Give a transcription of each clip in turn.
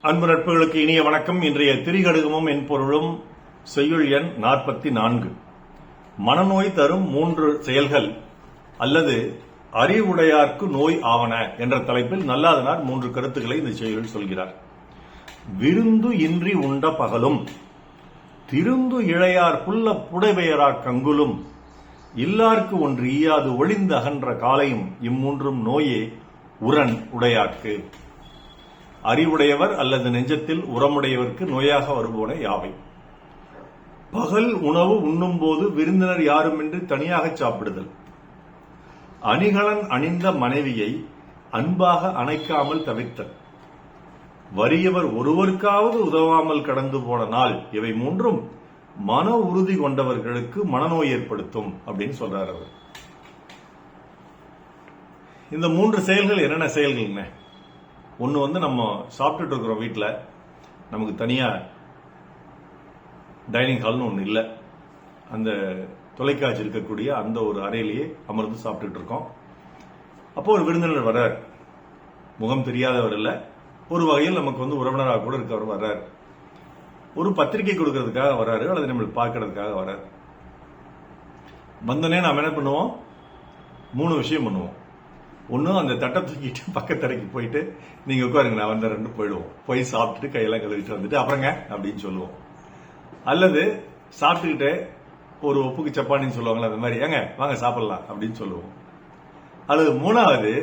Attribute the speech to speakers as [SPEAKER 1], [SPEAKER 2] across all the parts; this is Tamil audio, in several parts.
[SPEAKER 1] அன்பு நட்புகளுக்கு இனிய வணக்கம். இன்றைய திரிகடுகமும் என் பொருளும் செய்யுள் எண் 44. மனநோய் தரும் 3 செயல்கள் அல்லது அறிவுடையார்க்கு நோய் ஆவன என்ற தலைப்பில் நல்லாதனார் 3 கருத்துக்களை இந்த செய்யுள் சொல்கிறார். விருந்து இன்றி உண்ட பகலும் திருந்து இழையார் புல்ல புடைபெயரார் கங்குலும் இல்லார்க்கு ஒன்று ஈயாது ஒளிந்து அகன்ற காலையும் இம்மூன்றும் நோயே உரன் உடையார்க்கு. அறிவுடையவர் அல்லது நெஞ்சத்தில் உரமுடையவருக்கு நோயாக வருவோன யாவை. பகல் உணவு உண்ணும் போது விருந்தினர் யாருமின்றி தனியாக சாப்பிடுதல், அணிகலன் அணிந்த மனைவியை அன்பாக அணைக்காமல் தவிர்த்தல், வறியவர் ஒருவருக்காவது உதவாமல் கடந்து போன நாள், இவை மூன்றும் மன உறுதி கொண்டவர்களுக்கு மனநோய் ஏற்படுத்தும் அப்படின்னு சொல்றாரு அவர். இந்த 3 செயல்கள் என்னென்ன செயல்கள்? ஒன்று நம்ம சாப்பிட்டுட்டு இருக்கிறோம் வீட்டில், நமக்கு தனியாக டைனிங் ஹால்னு ஒன்று இல்லை, அந்த தொலைக்காட்சி இருக்கக்கூடிய அந்த ஒரு அறையிலேயே அமர்ந்து சாப்பிட்டுட்டு இருக்கோம். அப்போ ஒரு விருந்தினர் வர்றார், முகம் தெரியாதவர் இல்லை, ஒரு வகையில் நமக்கு உறவினராக கூட இருக்கவர் வர்றார். ஒரு பத்திரிகை கொடுக்கறதுக்காக வர்றாரு அல்லது நம்மளுக்கு பார்க்கறதுக்காக வர்றாரு. வந்தோடனே நாம் என்ன பண்ணுவோம்? 3 விஷயம் பண்ணுவோம். ஒன்னும் அந்த தட்டை தூக்கிட்டு பக்கத்தரைக்கு போயிட்டு நீங்க உட்காருங்க நான் வந்தேன் போயிடுவோம். போய் சாப்பிட்டுட்டு கையெல்லாம் கழுவிட்டு வந்துட்டு அப்புறங்க அப்படின்னு சொல்லுவோம். அல்லது சாப்பிட்டுக்கிட்டு ஒரு ஒப்புக்கு சப்பானின்னு சொல்லுவாங்களா, அந்த மாதிரி ஏங்க வாங்க சாப்பிடலாம் அப்படின்னு சொல்லுவோம். அல்லது 3வது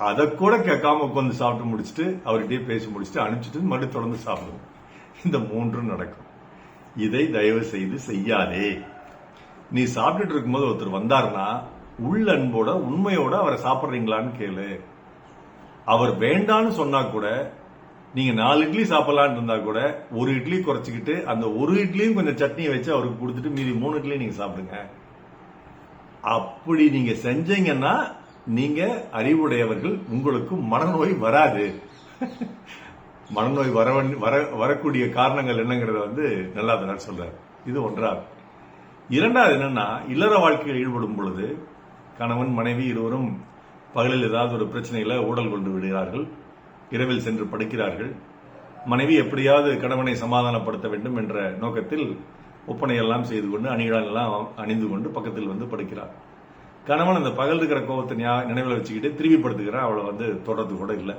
[SPEAKER 1] அதை கூட கேட்காம உட்காந்து சாப்பிட்டு முடிச்சுட்டு அவர்கிட்டயே பேசி முடிச்சுட்டு அனுப்பிச்சிட்டு மறுபடியும் தொடர்ந்து சாப்பிடுவோம். இந்த 3 நடக்கும். இதை தயவு செய்து செய்யாதே. நீ சாப்பிட்டுட்டு இருக்கும்போது ஒருத்தர் வந்தாருன்னா உள்ள அன்போட உண்மையோட அவரை சாப்பிட்றீங்களான்னு கேளு. அவர் வேண்டான்னு சொன்னா கூட, நீங்க 4 இட்லி சாப்பிடலான்னு இருந்தா கூட 1 இட்லி குறைச்சிக்கிட்டு அந்த 1 இட்லியும் கொஞ்சம் சட்னியை வச்சு அவருக்கு கொடுத்துட்டு மீதி 3 இட்லியும் நீங்க சாப்பிடுங்க. அப்படி நீங்க செஞ்சீங்கன்னா நீங்க அறிவுடையவர்கள், உங்களுக்கு மனநோய் வராது. மனநோய் வரக்கூடிய காரணங்கள் என்னங்கிறத நல்லாதனார் சொல்றாரு. இது 1வது. 2வது என்னன்னா, இல்லற வாழ்க்கையில் ஈடுபடும் பொழுது கணவன் மனைவி இருவரும் பகலில் ஏதாவது ஒரு பிரச்சனையில ஊடல் கொண்டு விடுகிறார்கள், இரவில் சென்று படுக்கிறார்கள். மனைவி எப்படியாவது கணவனை சமாதானப்படுத்த வேண்டும் என்ற நோக்கத்தில் ஒப்பனையெல்லாம் செய்து கொண்டு அணிகளால் எல்லாம் அணிந்து கொண்டு பக்கத்தில் படுக்கிறார். கணவன் அந்த பகல் இருக்கிற கோபத்தை நினைவில் வச்சுக்கிட்டு திரும்பி படுத்துக்கிறான், அவளை தொடர்றது கூட இல்லை.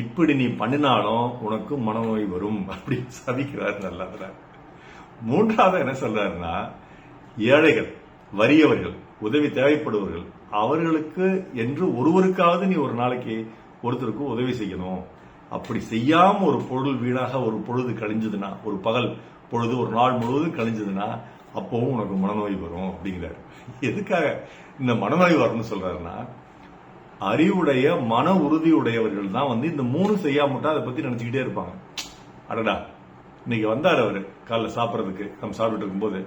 [SPEAKER 1] இப்படி நீ பண்ணினாலும் உனக்கு மனநோய் வரும் அப்படி சபிக்கிறார் நல்லாதுல. 3வது என்ன சொல்றாருன்னா, ஏழைகள், வறியவர்கள், உதவி தேவைப்படுவர்கள், அவர்களுக்கு என்று ஒருவருக்காவது நீ ஒரு நாளைக்கு ஒருத்தருக்கு உதவி செய்யணும். அப்படி செய்யாம ஒரு பொருள் வீணாக ஒரு பொழுது கழிஞ்சதுன்னா, ஒரு பகல் பொழுது ஒரு நாள் முழுவதும் கழிஞ்சதுன்னா அப்பவும் உனக்கு மனநோய் வரும் அப்படிங்கிறாரு. எதுக்காக இந்த மனநோய் வரும்னு சொல்றாருன்னா, அறிவுடைய மன உறுதியுடையவர்கள் தான் இந்த 3 செய்யாமட்டா அதை பத்தி நினைச்சுக்கிட்டே இருப்பாங்க. அடடா இன்னைக்கு வந்தார் அவரு காலைல சாப்பிட்றதுக்கு, நம்ம சாப்பிட்டு இருக்கும்போது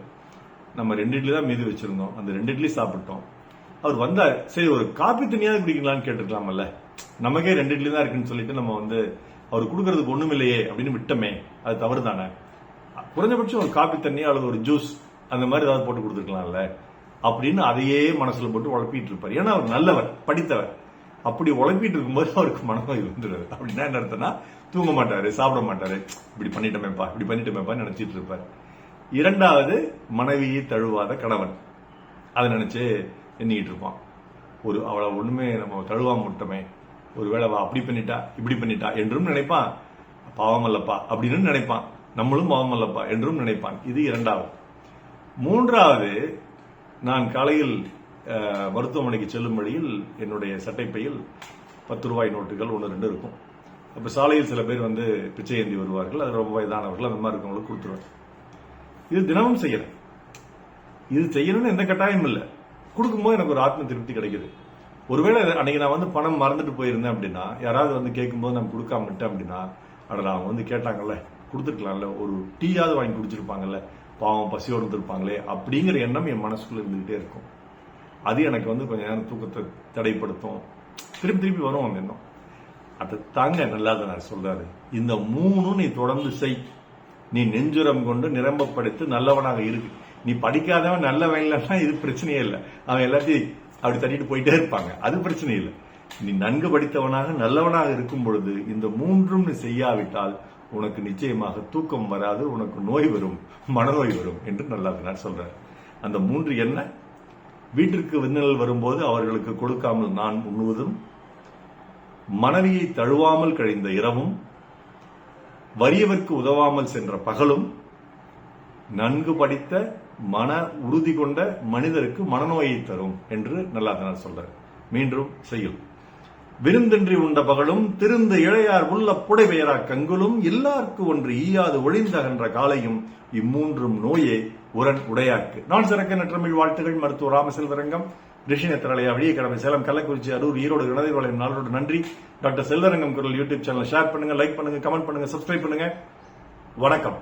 [SPEAKER 1] நம்ம 2 இட்லி தான் மீதி வச்சிருந்தோம், அந்த 2 இட்லி சாப்பிட்டோம். அவர் வந்தார், சரி ஒரு காப்பி தண்ணியாவது குடிக்கலான்னு கேட்டுக்கலாமல்ல, நமக்கே 2 இட்லி தான் இருக்குன்னு சொல்லிட்டு நம்ம அவர் கொடுக்கறதுக்கு ஒண்ணும் இல்லையே அப்படின்னு விட்டோமே, அது தவறு தானே. குறைஞ்சபட்சம் ஒரு காப்பி தண்ணி அல்லது ஒரு ஜூஸ் அந்த மாதிரி ஏதாவது போட்டு கொடுத்துருக்கலாம்ல அப்படின்னு அதையே மனசுல போட்டு உழப்பிட்டு இருப்பார். ஏன்னா அவர் நல்லவர், படித்தவர். அப்படி உழப்பிட்டு இருக்கும்போது அவருக்கு மனநோய் வந்துடுறது. அப்படின்னா என்ன அர்த்தம்னா, தூங்க மாட்டாரு, சாப்பிட மாட்டாரு, இப்படி பண்ணிட்டோமேப்பா நினைச்சிட்டு இருப்பாரு. 2வது மனைவியை தழுவாத கணவன், அதை நினைச்சு எண்ணிக்கிட்டு இருப்பான். அவளை ஒண்ணுமே நம்ம தழுவாம விட்டோமே, ஒருவேளை அப்படி பண்ணிட்டா இப்படி பண்ணிட்டா என்றும் நினைப்பான். பாவம் அல்லப்பா அப்படின்னு நினைப்பான், நம்மளும் பாவம் அல்லப்பா என்றும் நினைப்பான். இது 2வது. 3வது, நான் காலையில் மருத்துவமனைக்கு செல்லும் வழியில் என்னுடைய சட்டைப்பையில் 10 ரூபாய் நோட்டுகள் 1-2 இருக்கும். அப்ப சாலையில் சில பேர் பிச்சை ஏந்தி வருவார்கள், அது ரொம்ப வயதானவர்கள், அந்த மாதிரி இருக்கவங்களுக்கு கொடுத்துருவாங்க. இது தினமும் செய்யறேன். இது செய்யணும்னு எந்த கட்டாயம் இல்லை, கொடுக்கும்போது எனக்கு ஒரு ஆத்ம திருப்தி கிடைக்குது. ஒருவேளை அன்னைக்கு நான் பணம் மறந்துட்டு போயிருந்தேன் அப்படின்னா, யாராவது கேட்கும்போது நம்ம கொடுக்காம விட்டேன் அப்படின்னா, அடடா அவங்க கேட்டாங்கல்ல கொடுத்துருக்கலாம்ல, ஒரு டீயாவது வாங்கி குடிச்சிருப்பாங்கல்ல, பாவம் பசியோடு இருந்திருப்பாங்களே அப்படிங்கிற எண்ணம் என் மனசுக்குள்ள இருந்துகிட்டே இருக்கும். அது எனக்கு கொஞ்ச நேரம் தூக்கத்தை தடைப்படுத்தும், திருப்பி வரும் அந்த எண்ணம். அதை தாங்க நல்லாதான் சொல்றாரு. இந்த 3 நீ தொடர்ந்து செய். நீ நெஞ்சுரம் கொண்டு நிரம்பப்படுத்தி நல்லவனாக இருக்கு. நீ படிக்காதவன் நல்லவன் இல்லைன்னா இது பிரச்சனையே இல்லை, அவன் எல்லாத்தையும் அப்படி தட்டிட்டு போயிட்டே இருப்பாங்க, அது பிரச்சனை இல்லை. நீ நன்கு படித்தவனாக நல்லவனாக இருக்கும் பொழுது இந்த மூன்றும் நீ செய்யாவிட்டால் உனக்கு நிச்சயமாக தூக்கம் வராது, உனக்கு நோய் வரும், மனநோய் வரும் என்று நல்லாசினார் சொல்றார். அந்த மூன்று என்ன? வீட்டிற்கு விருந்தினர் வரும்போது அவர்களுக்கு கொடுக்காமல் நான் உண்ணுவதும், மனைவியை தழுவாமல் கழிந்த இரவும், வறியவர்க்கு உதவாமல் சென்ற பகலும், நன்கு படித்த மன உறுதி கொண்ட மனிதருக்கு மனநோயை தரும் என்று நல்லாசினார் சொல்றார். மீண்டும் செய்யும். விருந்தின்றி உண்ட பகலும், திருந்து இழையார் உள்ள புடைபெயரா கங்குலும், எல்லாருக்கு ஒன்று ஈயாது ஒழிந்தகன்ற காலையும், இம்மூன்றும் நோயே உரன் உடையாக்கு. நான் சிறக்க நற்றமிழ் வாழ்த்துகள். மருத்துவர் ராமசெல்வரங்கம், ரிஷினத்திரலையா, விழியக்கடமை, சேலம், கள்ளக்குறிச்சி, அரூர், ஈரோடு, இணையவளையம் நாளோடு நன்றி. டாக்டர் செல்வரங்கம் குரல் யூடியூப் சேனல் ஷேர் பண்ணுங்க, லைக் பண்ணுங்க, கமெண்ட் பண்ணுங்க, சப்ஸ்கிரைப் பண்ணுங்க. வணக்கம்.